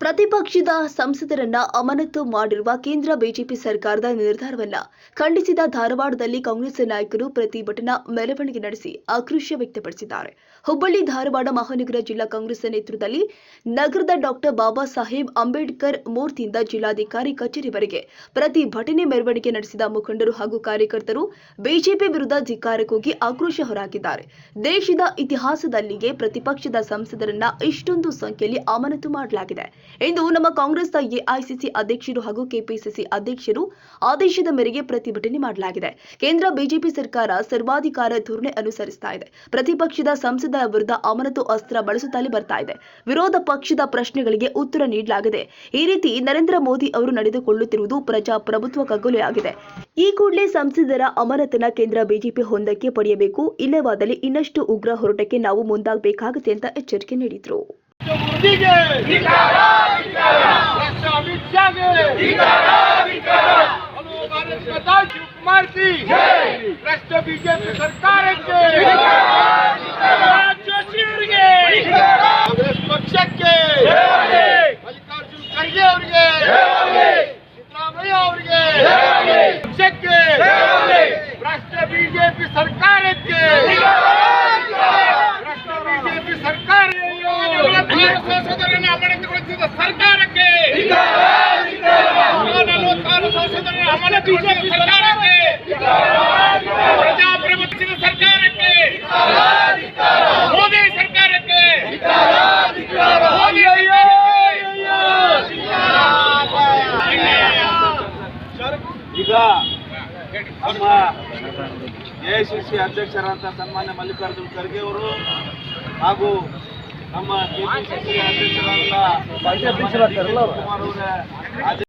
ಪ್ರತಿಪಕ್ಷದ ಸಂಸದರನ್ನ ಅಮಾನತು ಮಾಡಿರುವ ಕೇಂದ್ರ ಬಿಜೆಪಿ ಸರ್ಕಾರದ ನಿರ್ಧಾರವನ್ನ ಖಂಡಿಸಿದ ಧಾರವಾಡದಲ್ಲಿ ಕಾಂಗ್ರೆಸ್ ನಾಯಕರು ಪ್ರತಿಭಟನಾ ಮೆರವಣಿಗೆ ನಡೆಸಿ ಆಕ್ರೋಶ ವ್ಯಕ್ತಪಡಿಸಿದ್ದಾರೆ. ಹುಬ್ಬಳ್ಳಿ ಧಾರವಾಡ ಮಹಾನಗರ ಜಿಲ್ಲಾ ಕಾಂಗ್ರೆಸ್ ನೇತೃತ್ವದಲ್ಲಿ ನಗರದ ಡಾಕ್ಟರ್ ಬಾಬಾ ಸಾಹೇಬ್ ಅಂಬೇಡ್ಕರ್ ಮೂರ್ತಿಯಿಂದ ಜಿಲ್ಲಾಧಿಕಾರಿ ಕಚೇರಿವರೆಗೆ ಪ್ರತಿಭಟನೆ ಮೆರವಣಿಗೆ ನಡೆಸಿದ ಮುಖಂಡರು ಹಾಗೂ ಕಾರ್ಯಕರ್ತರು ಬಿಜೆಪಿ ವಿರುದ್ಧ ಧಿಕ್ಕಾರಕ್ಕೋಗಿ ಆಕ್ರೋಶ ಹೊರಹಾಕಿದ್ದಾರೆ. ದೇಶದ ಇತಿಹಾಸದಲ್ಲಿಯೇ ಪ್ರತಿಪಕ್ಷದ ಸಂಸದರನ್ನ ಇಷ್ಟೊಂದು ಸಂಖ್ಯೆಯಲ್ಲಿ ಅಮಾನತು ಮಾಡಲಾಗಿದೆ. ಇಂದು ನಮ್ಮ ಕಾಂಗ್ರೆಸ್ನ ಎಐಸಿಸಿ ಅಧ್ಯಕ್ಷರು ಹಾಗೂ ಕೆಪಿಸಿಸಿ ಅಧ್ಯಕ್ಷರು ಆದೇಶದ ಮೇರೆಗೆ ಪ್ರತಿಭಟನೆ ಮಾಡಲಾಗಿದೆ. ಕೇಂದ್ರ ಬಿಜೆಪಿ ಸರ್ಕಾರ ಸರ್ವಾಧಿಕಾರ ಧೋರಣೆ ಅನುಸರಿಸ್ತಾ ಇದೆ. ಪ್ರತಿಪಕ್ಷದ ಸಂಸದರ ವಿರುದ್ಧ ಅಮಾನತು ಅಸ್ತ್ರ ಬಳಸುತ್ತಲೇ ಬರ್ತಾ ಇದೆ. ವಿರೋಧ ಪಕ್ಷದ ಪ್ರಶ್ನೆಗಳಿಗೆ ಉತ್ತರ ನೀಡಲಾಗಿದೆ. ಈ ರೀತಿ ನರೇಂದ್ರ ಮೋದಿ ಅವರು ನಡೆದುಕೊಳ್ಳುತ್ತಿರುವುದು ಪ್ರಜಾಪ್ರಭುತ್ವ ಕಗ್ಗೊಲೆಯಾಗಿದೆ. ಈ ಕೂಡಲೇ ಸಂಸದರ ಅಮಾನತನ್ನ ಕೇಂದ್ರ ಬಿಜೆಪಿ ಹೊಂದಕ್ಕೆ ಪಡೆಯಬೇಕು. ಇಲ್ಲವಾದಲ್ಲಿ ಇನ್ನಷ್ಟು ಉಗ್ರ ಹೋರಾಟಕ್ಕೆ ನಾವು ಮುಂದಾಗಬೇಕಾಗುತ್ತೆ ಅಂತ ಎಚ್ಚರಿಕೆ ನೀಡಿದರು. ಬಿಜೆಪಿ ಸರ್ಕಾರಕ್ಕೆ ಪಕ್ಷಕ್ಕೆ ಮಲ್ಲಿಕಾರ್ಜುನ್ ಖರ್ಗೆ ಅವರಿಗೆ ಸಿದ್ದರಾಮಯ್ಯ ಅವರಿಗೆ ಪಕ್ಷಕ್ಕೆ ಭ್ರಷ್ಟ ಬಿಜೆಪಿ ಸರ್ಕಾರಕ್ಕೆ ಬಿಜೆಪಿ ಸರ್ಕಾರ ಸಂಸದರನ್ನು ಅಮಾನತುಗೊಳಿಸಿದ ಸರ್ಕಾರಕ್ಕೆ 46 ಸಂಸದರನ್ನು ಅಮಾನತುಗೊಳಿಸಿದ ಸರ್ಕಾರಕ್ಕೆ ಪ್ರಜಾಪ್ರಭುತ್ವದ ಸರ್ಕಾರಕ್ಕೆ ಮೋದಿ ಸರ್ಕಾರಕ್ಕೆ ಈಗ ನಮ್ಮ ಎಐಸಿಸಿ ಅಧ್ಯಕ್ಷರಾದ ಸನ್ಮಾನ್ಯ ಮಲ್ಲಿಕಾರ್ಜುನ್ ಖರ್ಗೆ ಅವರು ಹಾಗೂ ನಮ್ಮ ಕೆಪಿಸಿಸಿ ಅಧ್ಯಕ್ಷರಾದ ಕುಮಾರ್ ಅವರ